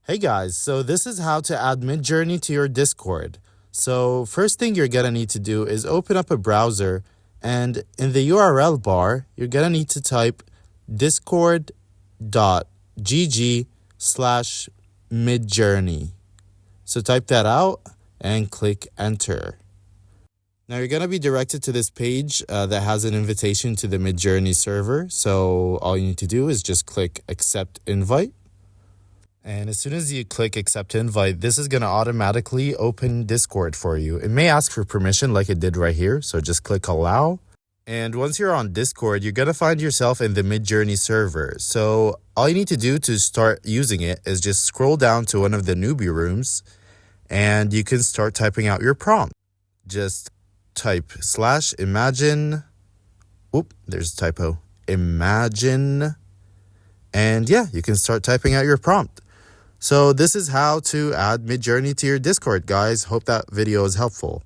Hey guys, so this is how to add Midjourney to your Discord. So first thing you're gonna need to do is open up a browser, and in the URL bar, you're gonna need to type discord.gg/Midjourney. So type that out and click enter. Now you're gonna be directed to this page that has an invitation to the Midjourney server. So all you need to do is just click accept invite. And as soon as you click accept invite, this is going to automatically open Discord for you. It may ask for permission like it did right here. So just click allow. And once you're on Discord, you're going to find yourself in the Midjourney server. So all you need to do to start using it is just scroll down to one of the newbie rooms and you can start typing out your prompt. Just type /imagine. Oop, there's a typo. Imagine. And yeah, you can start typing out your prompt. So this is how to add Midjourney to your Discord, guys. Hope that video is helpful.